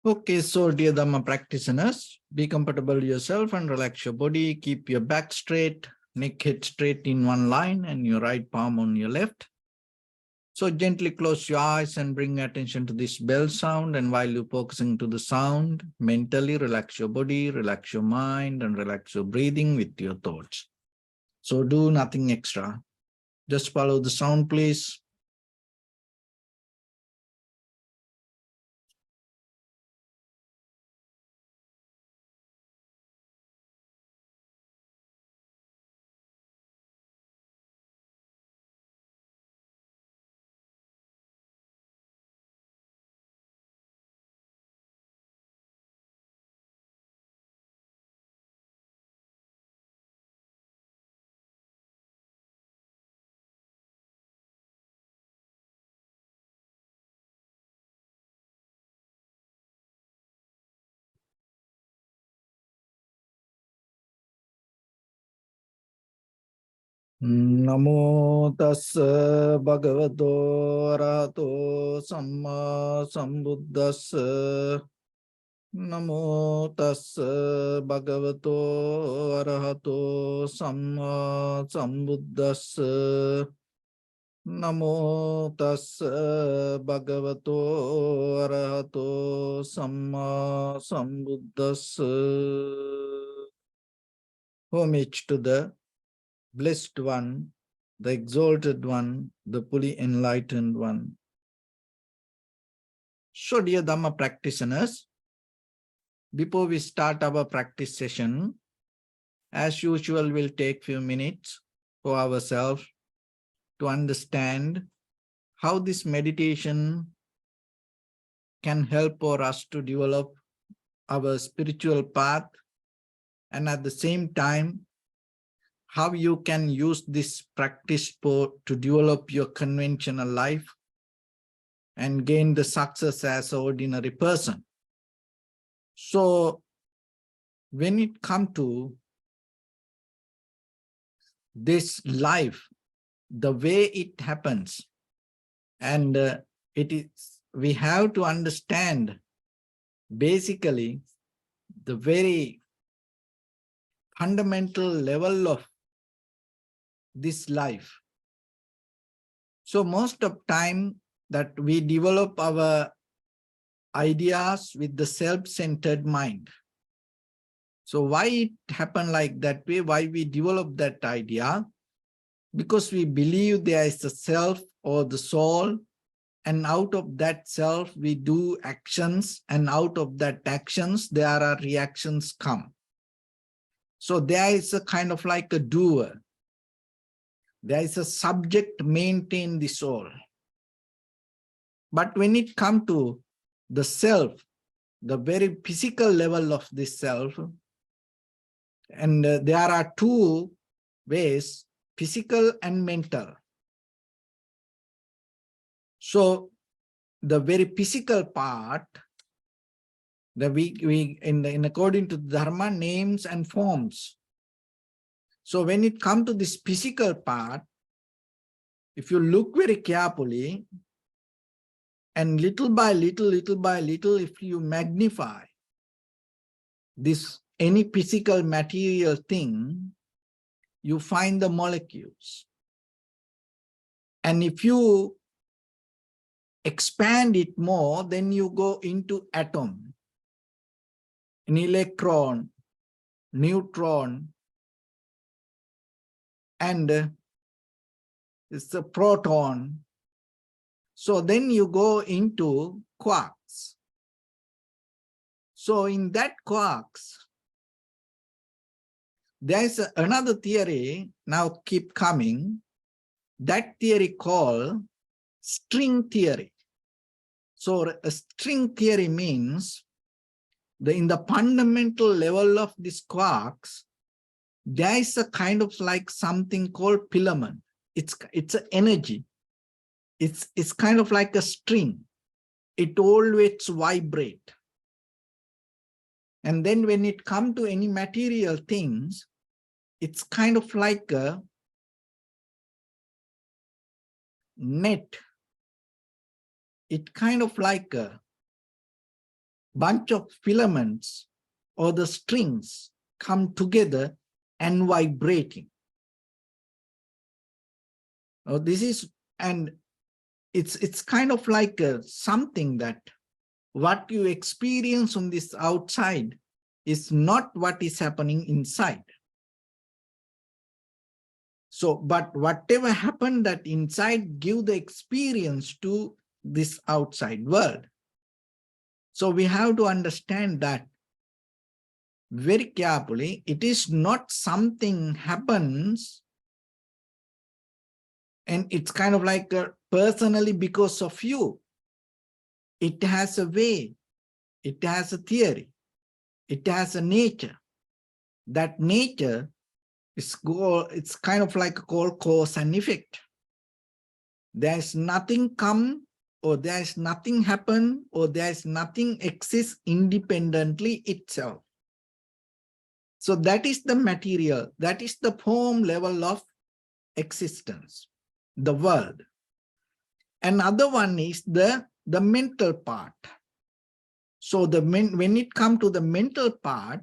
Okay, so dear Dharma practitioners, be comfortable yourself and relax your body. Keep your back straight, neck head straight in one line and your right palm on your left. So gently close your eyes and bring attention to this bell sound. And while you're focusing to the sound, mentally relax your body, relax your mind, and relax your breathing with your thoughts. So do nothing extra. Just follow the sound, please. Namo tassa bhagavato arahato samma sambuddhassa. Namo tassa bhagavato arahato samma sambuddhassa. Namo tassa bhagavato arahato samma sambuddhassa. Homage to the Blessed One, the Exalted One, the fully enlightened One. So, dear Dhamma practitioners, before we start our practice session, as usual, we'll take few minutes for ourselves to understand how this meditation can help for us to develop our spiritual path, and at the same time, how you can use this practice to develop your conventional life and gain the success as an ordinary person. So when it comes to this life, the way it happens, and we have to understand basically the very fundamental level of this life. So most of time that we develop our ideas with the self-centered mind. So why it happened like that way? Why we develop that idea? Because we believe there is a self or the soul, and out of that self we do actions, and out of that actions there are reactions come. So there is a kind of like a doer. There is a subject maintain the soul. But when it comes to the self, the very physical level of this self, and there are two ways, physical and mental. So the very physical part, in according to Dharma, names and forms. So when it comes to this physical part, if you look very carefully, and little by little, if you magnify this any physical material thing, you find the molecules. And if you expand it more, then you go into atom, an electron, neutron, and it's a proton. So then you go into quarks. So in that quarks, there is another theory now keep coming. That theory called string theory. So a string theory means in the fundamental level of these quarks, there is a kind of like something called filament. It's an energy. It's kind of like a string. It always vibrate. And then when it comes to any material things, it's kind of like a net. It kind of like bunch of filaments or the strings come together and vibrating. Oh, this is, and it's kind of like something that what you experience on this outside is not what is happening inside. So, but whatever happened that inside give the experience to this outside world. So we have to understand that very carefully. It is not something happens and it's kind of like personally because of you. It has a way, it has a theory, it has a nature. That nature is it's kind of like called cause and effect. There's nothing come, or there's nothing happen, or there's nothing exists independently itself. So that is the material, that is the form level of existence, the world. Another one is the mental part. So when it comes to the mental part,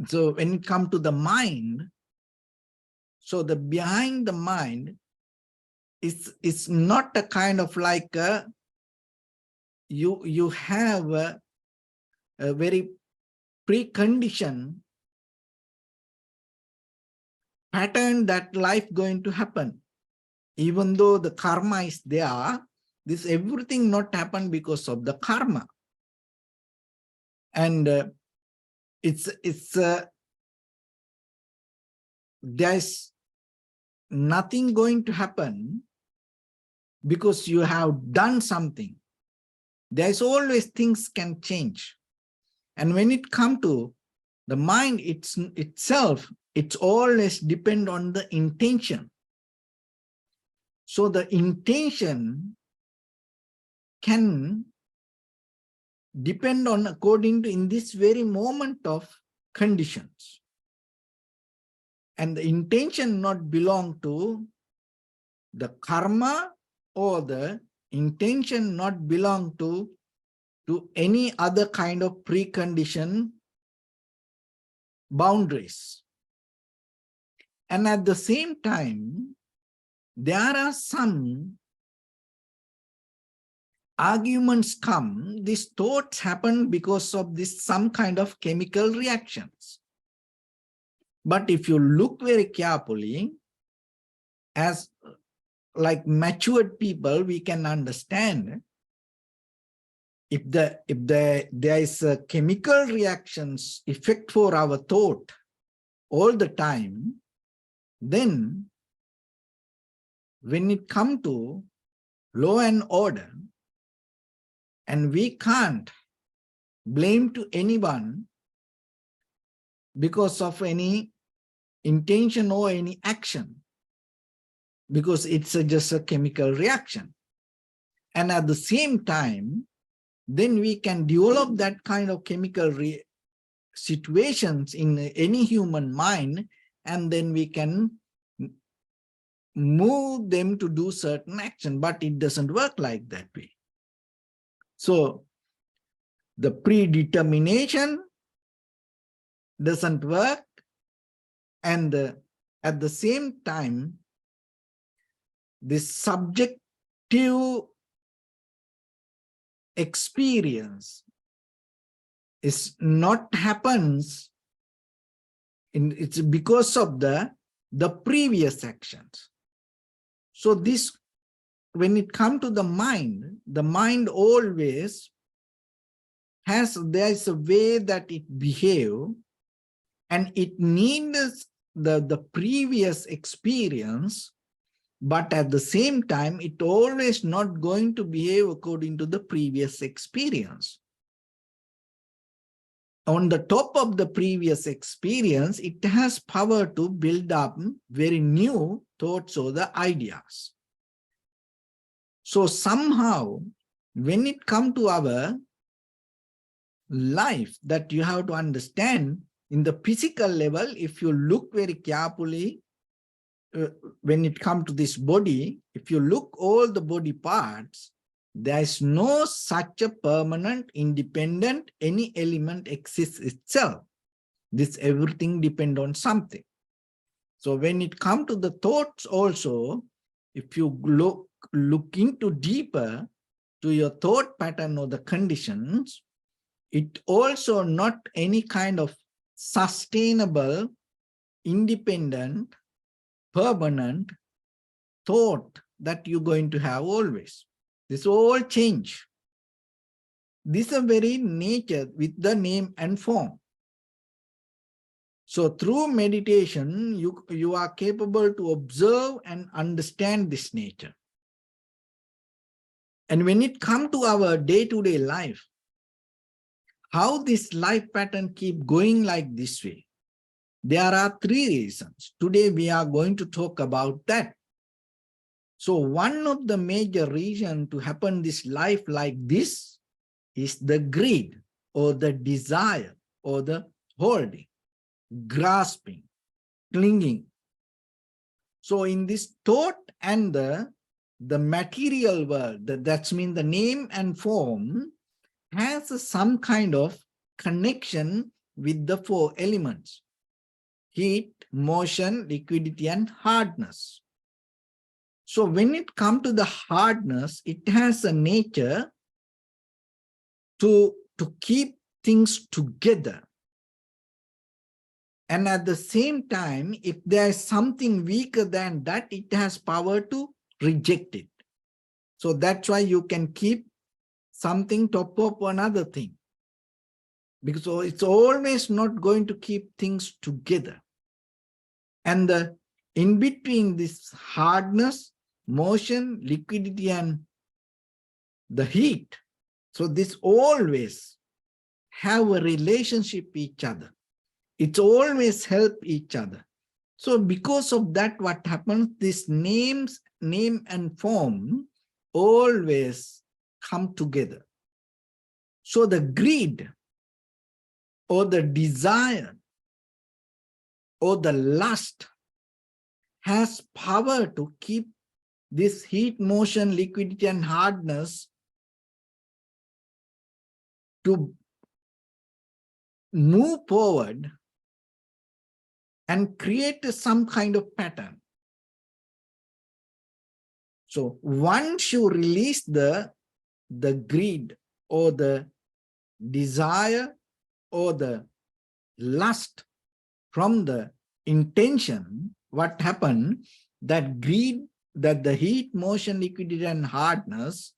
so when it comes to the mind, so the behind the mind is not a kind of like you have a very precondition pattern that life going to happen. Even though the karma is there, this everything not happen because of the karma. And there's nothing going to happen because you have done something. There's always things can change. And when it comes to the mind itself, it's always depend on the intention. So the intention can depend on according to in this very moment of conditions. And the intention not belong to the karma, or the intention not belong to any other kind of precondition boundaries. And at the same time, there are some arguments come, these thoughts happen because of this some kind of chemical reactions. But if you look very carefully, as like matured people, we can understand if there is a chemical reactions effect for our thought all the time, then when it come to law and order, and we can't blame to anyone because of any intention or any action, because it's just a chemical reaction. And at the same time, then we can develop that kind of chemical situations in any human mind, and then we can move them to do certain action, but it doesn't work like that way. So the predetermination doesn't work, and at the same time, this subjective experience is not happens in, it's because of the previous actions. So this, when it comes to the mind always has, there is a way that it behave, and it needs the previous experience, but at the same time, it always not going to behave according to the previous experience. On the top of the previous experience, it has power to build up very new thoughts or the ideas. So somehow, when it comes to our life, that you have to understand in the physical level, if you look very carefully, when it comes to this body, if you look all the body parts, There is no such a permanent, independent, any element exists itself. This everything depends on something. So when it comes to the thoughts also, if you look into deeper to your thought pattern or the conditions, it also not any kind of sustainable, independent, permanent thought that you're going to have always. This all change. This is a very nature with the name and form. So through meditation, you are capable to observe and understand this nature. And when it comes to our day-to-day life, how this life pattern keep going like this way? There are three reasons. Today we are going to talk about that. So one of the major reasons to happen this life like this is the greed or the desire or the holding, grasping, clinging. So in this thought and the material world, that means the name and form, has some kind of connection with the four elements: heat, motion, liquidity, and hardness. So when it comes to the hardness, it has a nature to keep things together. And at the same time, if there is something weaker than that, it has power to reject it. So that's why you can keep something top of another thing, because it's always not going to keep things together. And in between this hardness, motion, liquidity, and the heat, so this always have a relationship with each other. It's always help each other. So because of that, what happens, this name and form always come together. So the greed or the desire or the lust has power to keep this heat, motion, liquidity, and hardness to move forward and create some kind of pattern. So once you release the greed or the desire or the lust from the intention, what happened, that greed, that the heat, motion, liquidity, and hardness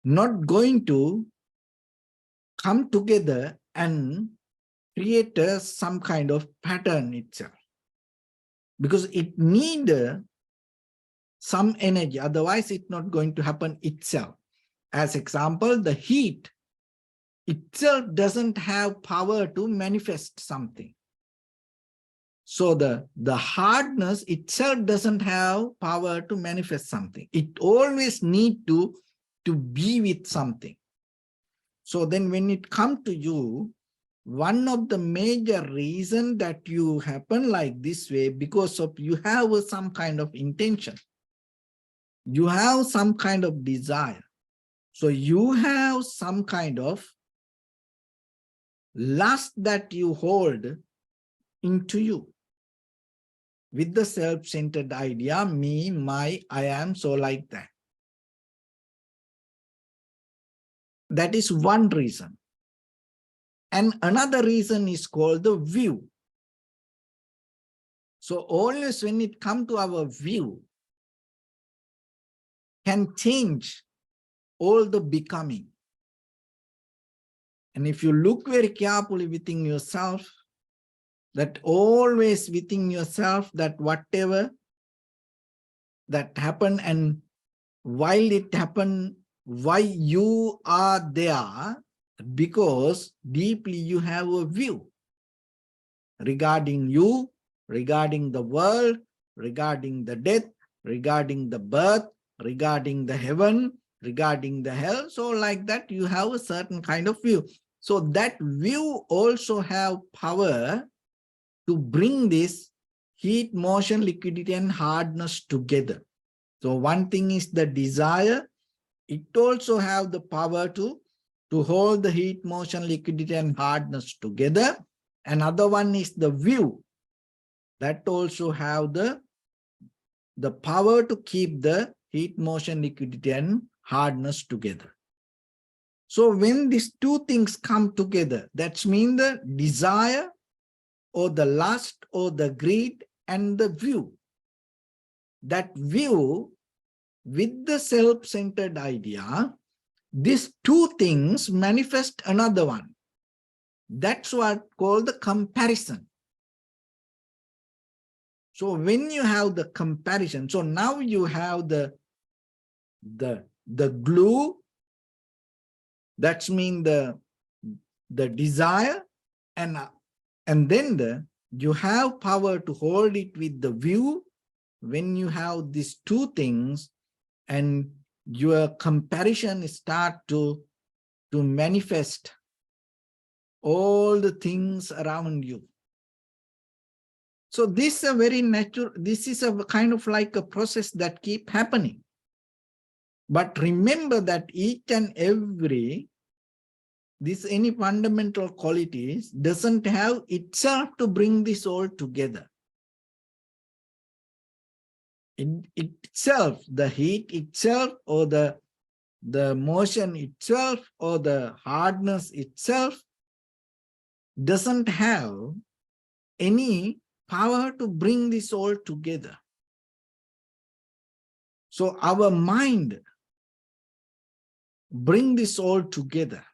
not going to come together and create some kind of pattern itself, because it needs some energy, otherwise it's not going to happen itself. As example, the heat itself doesn't have power to manifest something. So the hardness itself doesn't have power to manifest something. It always needs to be with something. So then when it comes to you, one of the major reasons that you happen like this way, because of you have some kind of intention. You have some kind of desire. So you have some kind of lust that you hold into you with the self-centered idea, me, my, I am, so like that. That is one reason. And another reason is called the view. So always when it comes to our view, can change all the becoming. And if you look very carefully within yourself, that always within yourself, that whatever that happened and while it happened, why you are there, because deeply you have a view regarding you, regarding the world, regarding the death, regarding the birth, regarding the heaven, regarding the hell. So like that, you have a certain kind of view. So that view also have power to bring this heat, motion, liquidity, and hardness together. So one thing is the desire. It also have the power to hold the heat, motion, liquidity, and hardness together. Another one is the view. That also have the power to keep the heat, motion, liquidity, and hardness together. So when these two things come together, that means the desire or the lust or the greed and the view. That view with the self-centered idea, these two things manifest another one. That's what called the comparison. So when you have the comparison, so now you have the glue, that's mean the desire, and then you have power to hold it with the view. When you have these two things and your comparison start to manifest all the things around you. So this is a very natural, this is a kind of like a process that keep happening. But remember that each and every, any fundamental qualities doesn't have itself to bring this all together. In itself, the heat itself or the motion itself or the hardness itself doesn't have any power to bring this all together. So our mind bring this all together.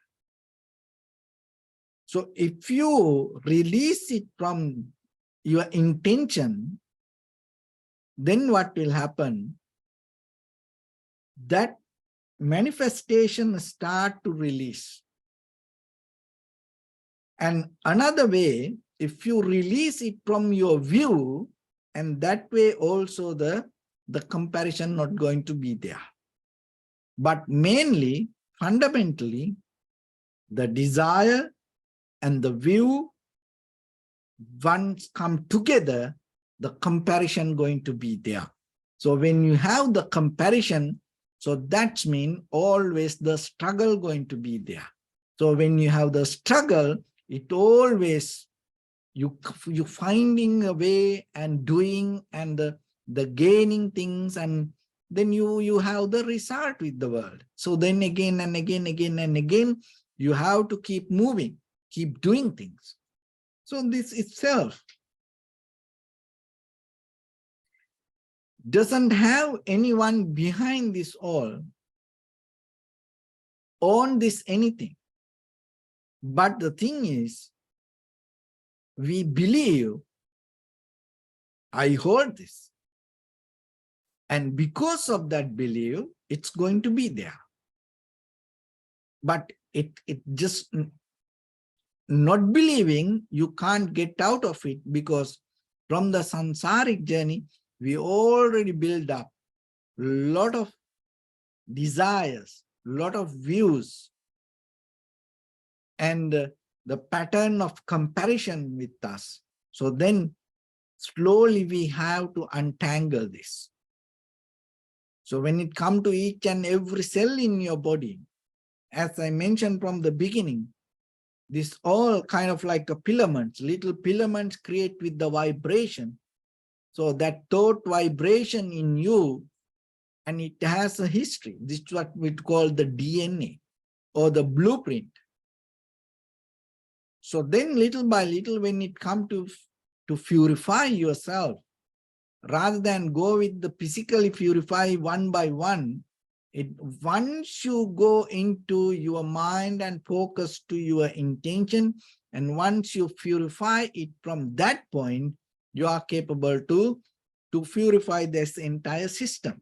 So if you release it from your intention, then what will happen? That manifestation start to release. And another way, if you release it from your view, and that way also the comparison not going to be there. But mainly, fundamentally, the desire and the view, once come together, the comparison going to be there. So when you have the comparison, so that means always the struggle going to be there. So when you have the struggle, it always, you finding a way and doing and the gaining things, and then you have the result with the world. So then again and again and again, you have to keep moving, keep doing things. So this itself doesn't have anyone behind this all, on this anything. But the thing is, we believe, I hold this. And because of that belief, it's going to be there. But it just not believing, you can't get out of it, because from the samsaric journey, we already build up a lot of desires, a lot of views, and the pattern of comparison with us. So then slowly we have to untangle this. So when it comes to each and every cell in your body, as I mentioned from the beginning, this all kind of like a filaments, little filaments create with the vibration. So that thought vibration in you, and it has a history. This is what we call the DNA or the blueprint. So then little by little, when it comes to purify yourself, rather than go with the physically purify one by one, once you go into your mind and focus to your intention, and once you purify it from that point, you are capable to purify this entire system.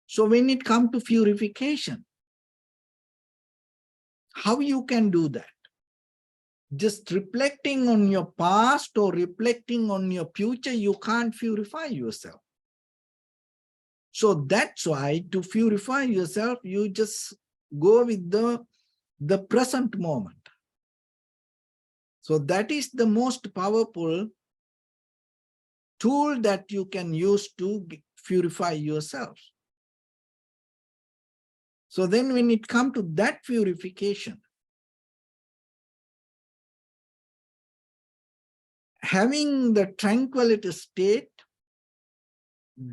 So when it comes to purification, how you can do that? Just reflecting on your past or reflecting on your future, you can't purify yourself. So that's why to purify yourself, you just go with the present moment. So that is the most powerful tool that you can use to purify yourself. So then when it comes to that purification, having the tranquility state,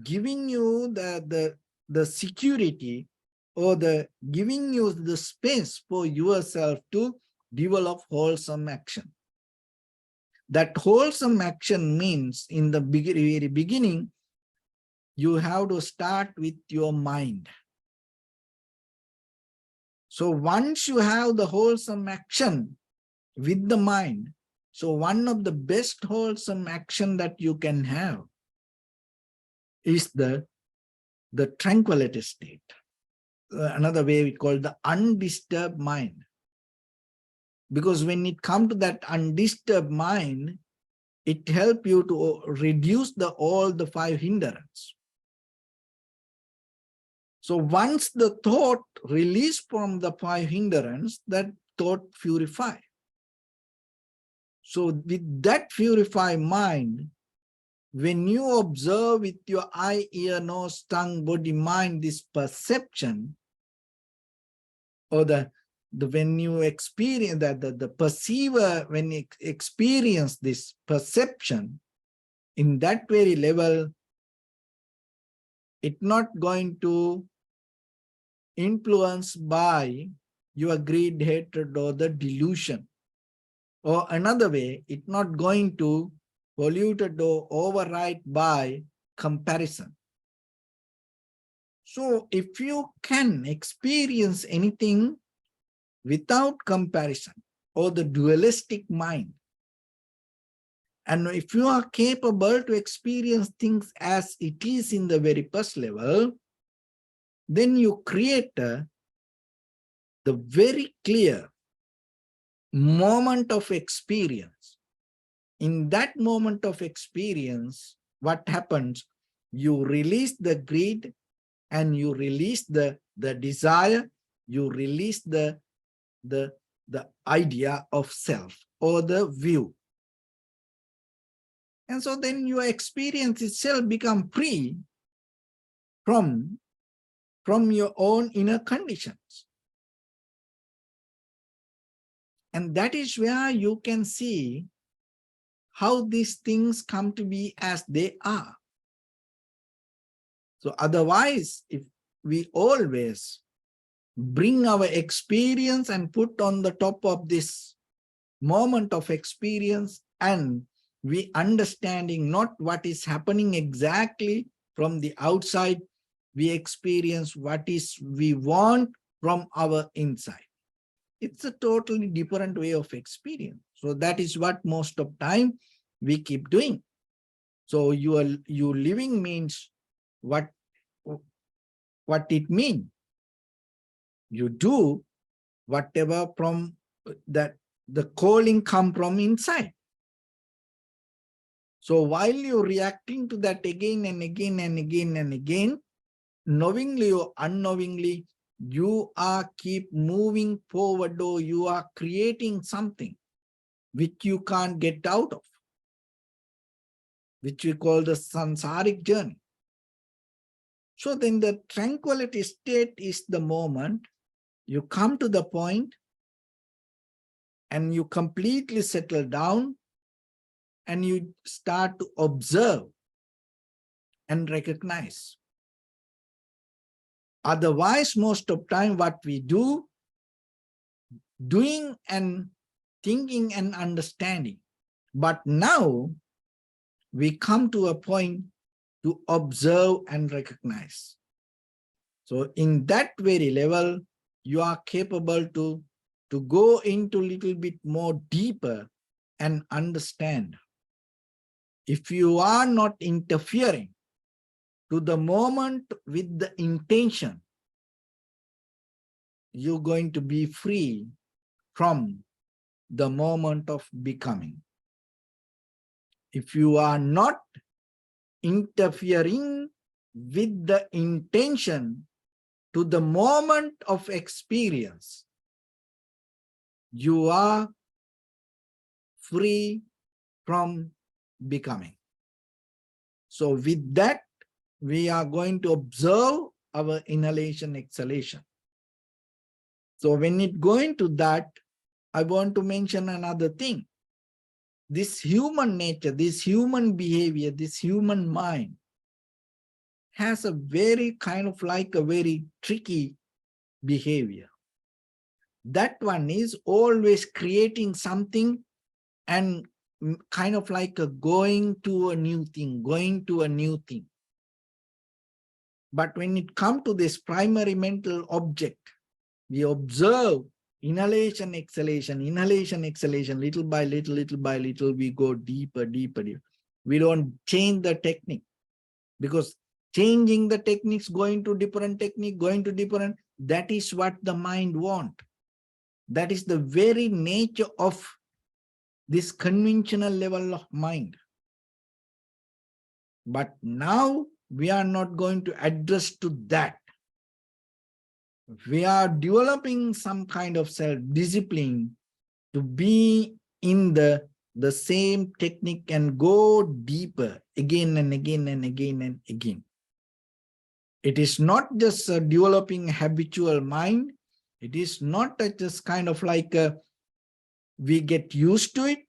giving you the security, or giving you the space for yourself to develop wholesome action. That wholesome action means in the very beginning, you have to start with your mind. So once you have the wholesome action with the mind, so one of the best wholesome action that you can have is the tranquility state. Another way we call the undisturbed mind. Because when it comes to that undisturbed mind, it helps you to reduce all the 5 hindrances. So once the thought released from the 5 hindrances, that thought purify. So with that purified mind, when you observe with your eye, ear, nose, tongue, body, mind, this perception, or when you experience that, the perceiver, when you experience this perception, in that very level, it's not going to influence by your greed, hatred, or the delusion. Or another way, it's not going to polluted or override by comparison. So if you can experience anything without comparison or the dualistic mind, and if you are capable to experience things as it is in the very first level, then you create the very clear moment of experience. In that moment of experience, what happens? You release the greed and you release the desire, you release the idea of self or the view. And so then your experience itself become free from your own inner conditions. And that is where you can see how these things come to be as they are. So otherwise, if we always bring our experience and put on the top of this moment of experience, and we understanding not what is happening exactly from the outside, we experience what is we want from our inside. It's a totally different way of experience. So that is what most of time we keep doing. So you living means what it means. You do whatever from that the calling come from inside. So while you're reacting to that again and again and again and again, knowingly or unknowingly, you are keep moving forward, or you are creating something which you can't get out of, which we call the samsaric journey. So then the tranquility state is the moment you come to the point and you completely settle down and you start to observe and recognize. Otherwise, most of time what we do, doing and thinking and understanding. But now we come to a point to observe and recognize. So in that very level, you are capable to go into a little bit more deeper and understand. If you are not interfering to the moment with the intention, you're going to be free from the moment of becoming. If you are not interfering with the intention to the moment of experience, you are free from becoming. So with that, we are going to observe our inhalation, exhalation. So when it going to that, I want to mention another thing. This human nature, this human behavior, this human mind has a very kind of like a very tricky behavior. That one is always creating something and kind of like a going to a new thing, going to a new thing. But when it comes to this primary mental object, we observe inhalation, exhalation, little by little, we go deeper, deeper, deeper. We don't change the technique, because changing the techniques, going to different technique, going to different, that is what the mind want. That is the very nature of this conventional level of mind. But now we are not going to address to that. We are developing some kind of self-discipline to be in the same technique and go deeper again and again and again and again. It is not just a developing habitual mind. It is not just kind of like we get used to it,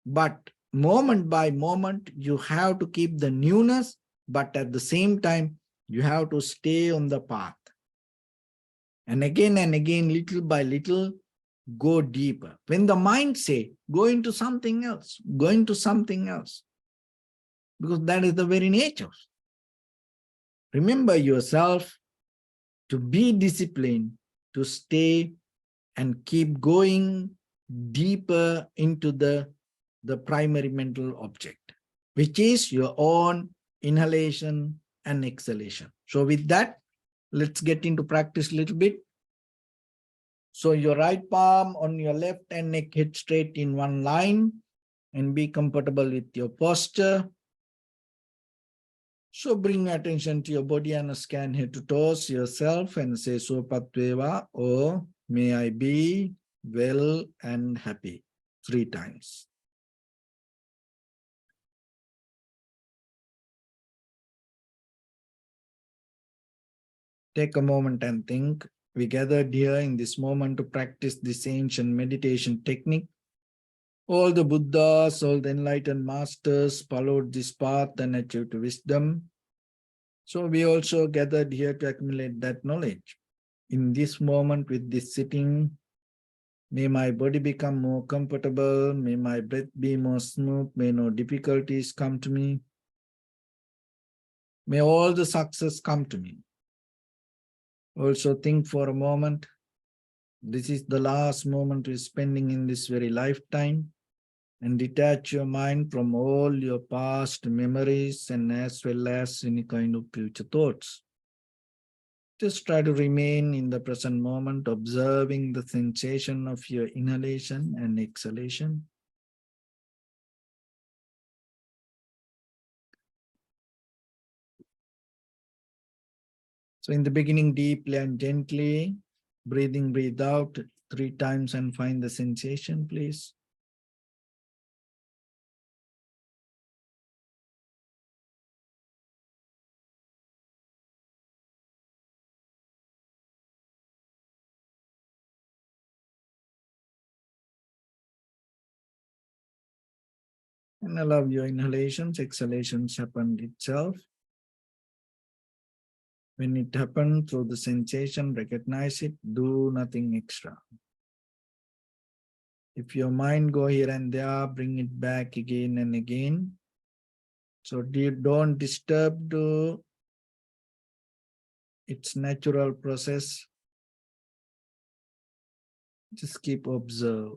but moment by moment, you have to keep the newness, but at the same time, you have to stay on the path. And again, little by little, go deeper. When the mind say, go into something else, go into something else, because that is the very nature. Remember yourself to be disciplined, to stay and keep going deeper into the primary mental object, which is your own inhalation and exhalation. So with that, let's get into practice a little bit. So your right palm on your left and neck, head straight in one line, and be comfortable with your posture. So bring attention to your body and scan head to toes yourself and say Sopatveva, or may I be well and happy, 3 times. Take a moment and think. We gathered here in this moment to practice this ancient meditation technique. All the Buddhas, all the enlightened masters followed this path and achieved wisdom. So we also gathered here to accumulate that knowledge. In this moment with this sitting, may my body become more comfortable, may my breath be more smooth, may no difficulties come to me. May all the success come to me. Also think for a moment, this is the last moment we're spending in this very lifetime, and detach your mind from all your past memories and as well as any kind of future thoughts. Just try to remain in the present moment, observing the sensation of your inhalation and exhalation. So in the beginning, deeply and gently, breathe out 3 times and find the sensation, please. And allow your inhalations, exhalations happen itself. When it happens through the sensation, recognize it, do nothing extra. If your mind go here and there, bring it back again and again. So don't disturb its natural process. Just keep observe.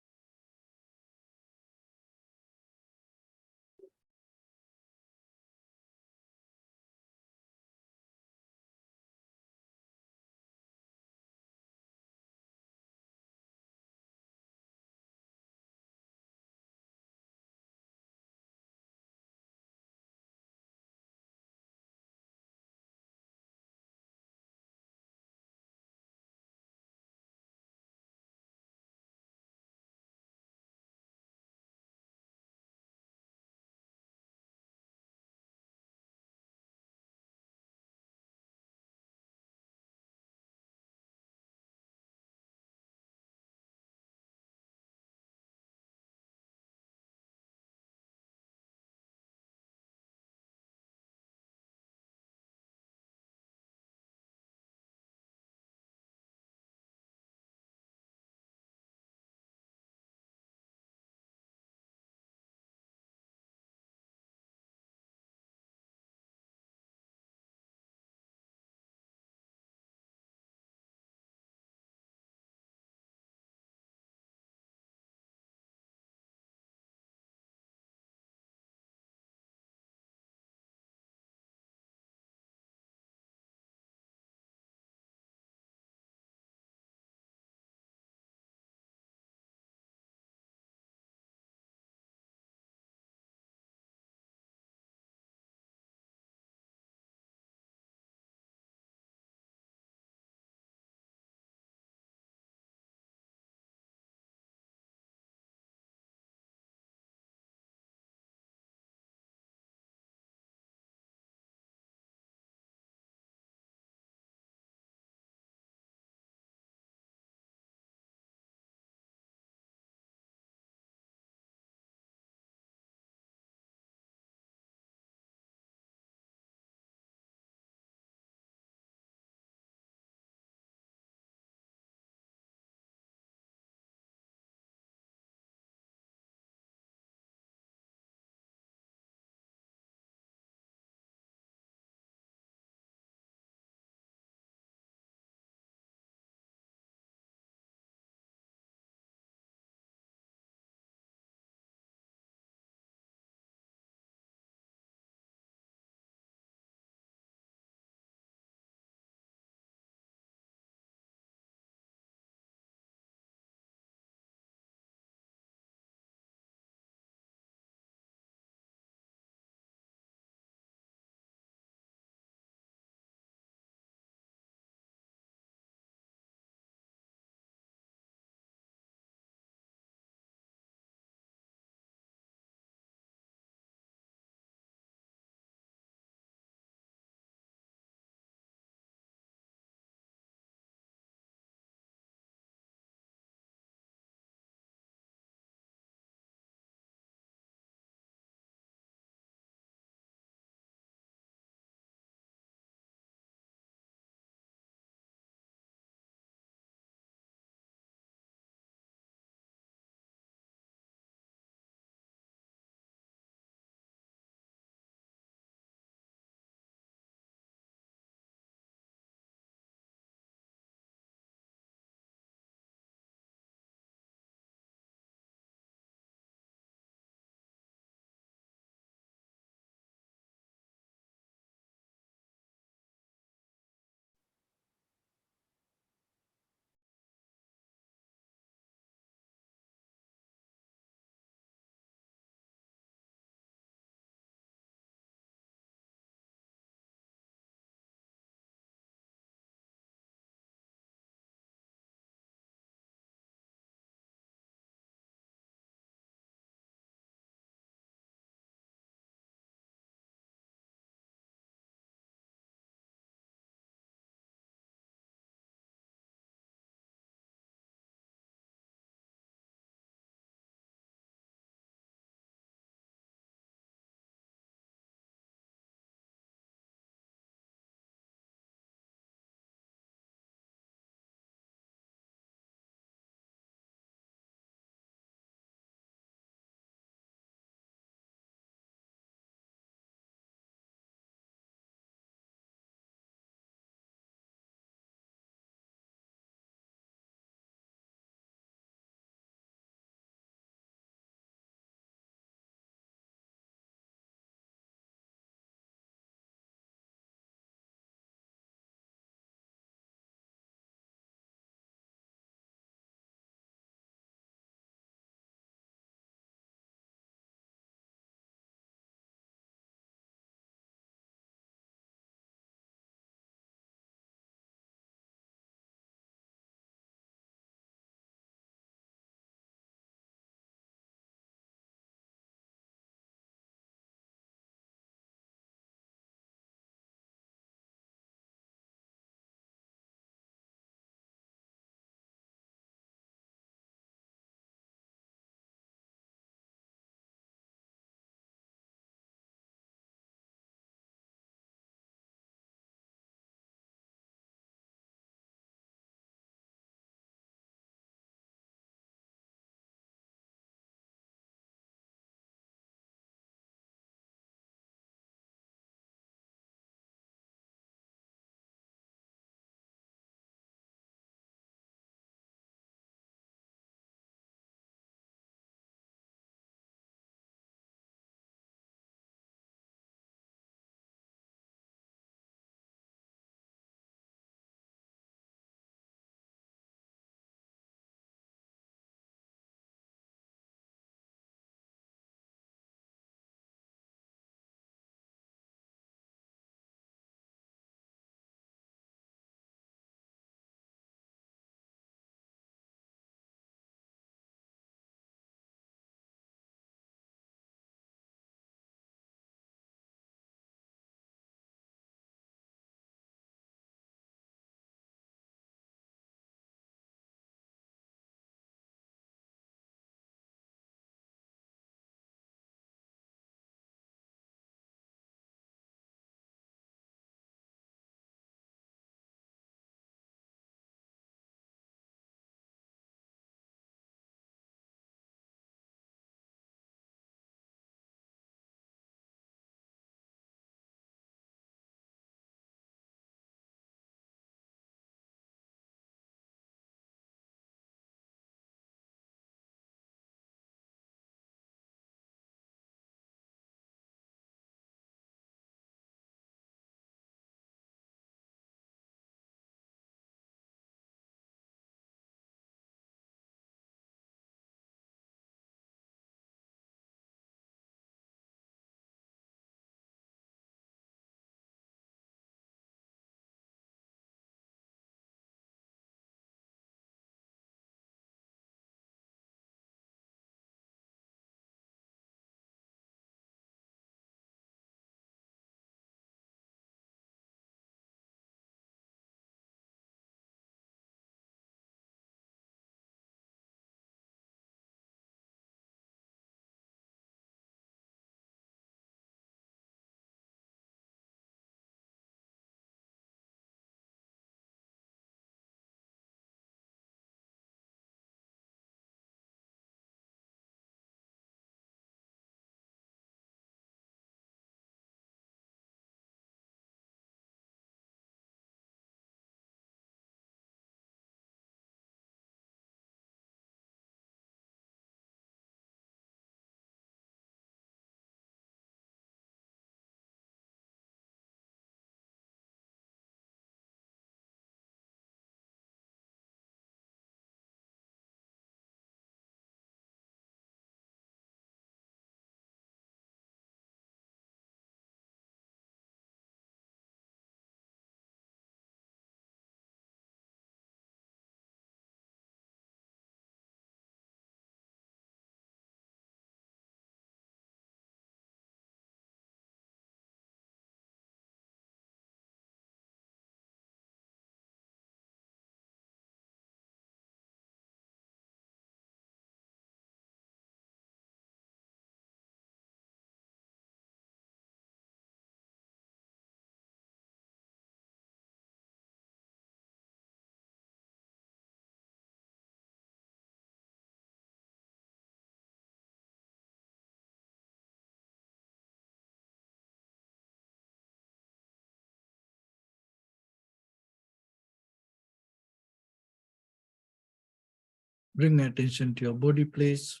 Bring attention to your body, please.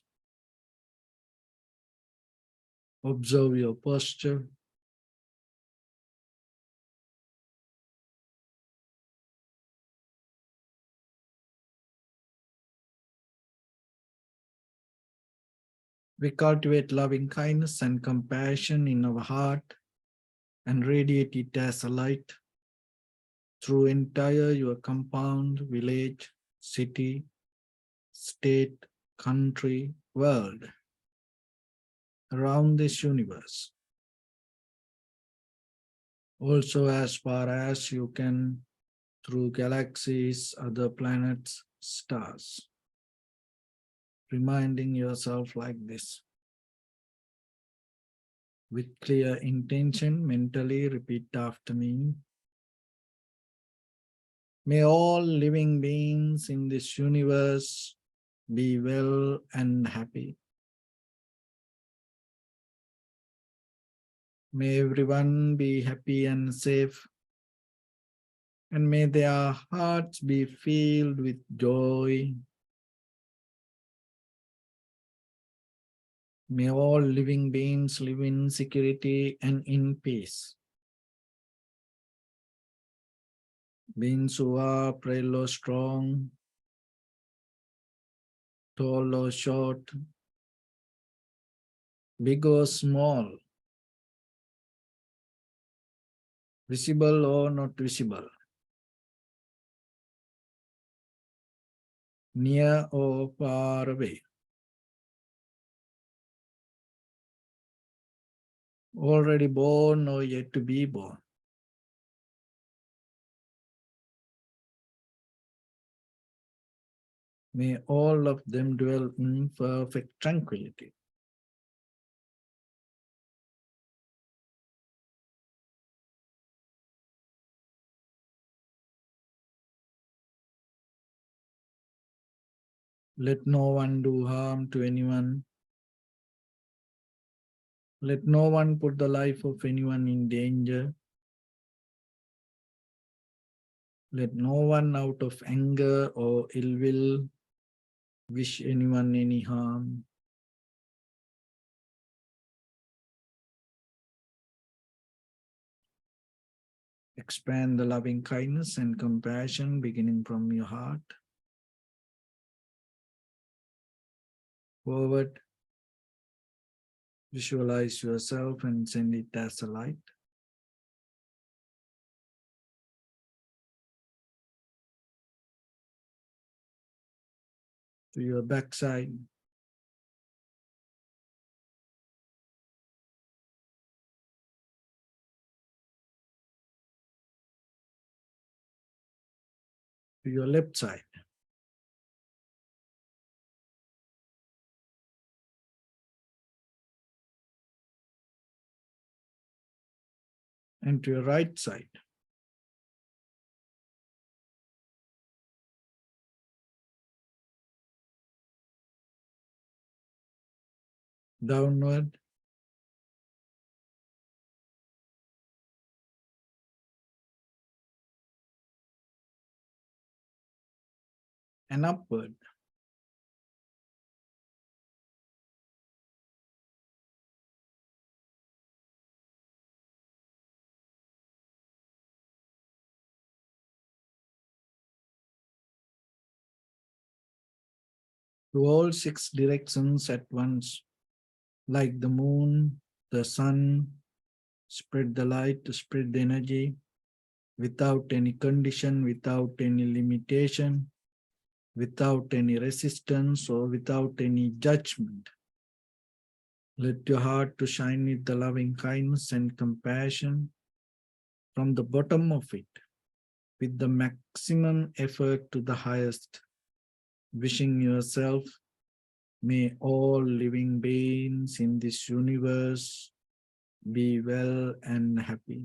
Observe your posture. We cultivate loving kindness and compassion in our heart and radiate it as a light through entire your compound, village, city, state, country, world, around this universe. Also as far as you can through galaxies, other planets, stars. Reminding yourself like this. With clear intention, mentally repeat after me. May all living beings in this universe be well and happy. May everyone be happy and safe. And may their hearts be filled with joy. May all living beings live in security and in peace. Beings who are frail or strong, tall or short, big or small, visible or not visible, near or far away, already born or yet to be born. May all of them dwell in perfect tranquility. Let no one do harm to anyone. Let no one put the life of anyone in danger. Let no one out of anger or ill will wish anyone any harm. Expand the loving kindness and compassion beginning from your heart. Forward, visualize yourself and send it as a light. To your backside. To your left side. And to your right side. Downward. And upward. To all 6 directions at once, like the moon, the sun, spread the light, spread the energy, without any condition, without any limitation, without any resistance or without any judgment. Let your heart to shine with the loving kindness and compassion from the bottom of it, with the maximum effort to the highest, wishing yourself, may all living beings in this universe be well and happy.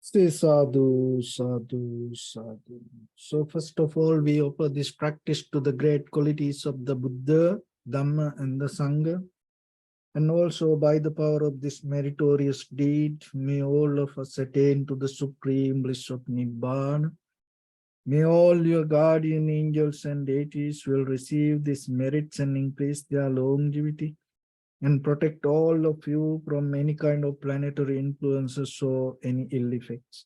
Say sadhu, sadhu, sadhu. So first of all, we offer this practice to the great qualities of the Buddha, Dhamma, and the Sangha. And also by the power of this meritorious deed, may all of us attain to the supreme bliss of Nibbana. May all your guardian angels and deities will receive these merits and increase their longevity and protect all of you from any kind of planetary influences or any ill effects.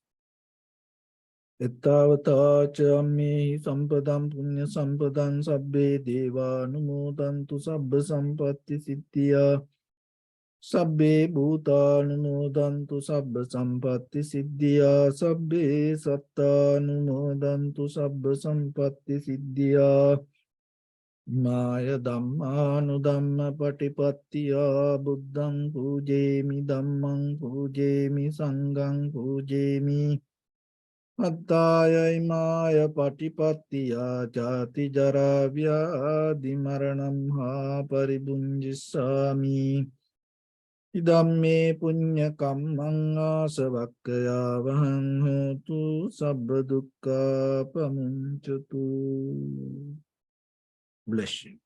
Ettavata cha ammehi sampadam punya sampadam sabbe deva anumodantu sabba sampatti siddhya sabbe bhuta anumodantu sabba sampatti siddhya sabbe satta anumodantu sabba sampatti siddhya Maya Dhammanudhamma Patipattiya Buddham Pujemi Dhammam Pujemi Sangham Pujemi Attaya Imaya Patipattiya Jati Jara Vyadi Maranam Ha Paribunjisami Idamme Punya Kammang Asavakkaya Vahang Hotu Sabba Dukkha Pamunchatu. Bless you.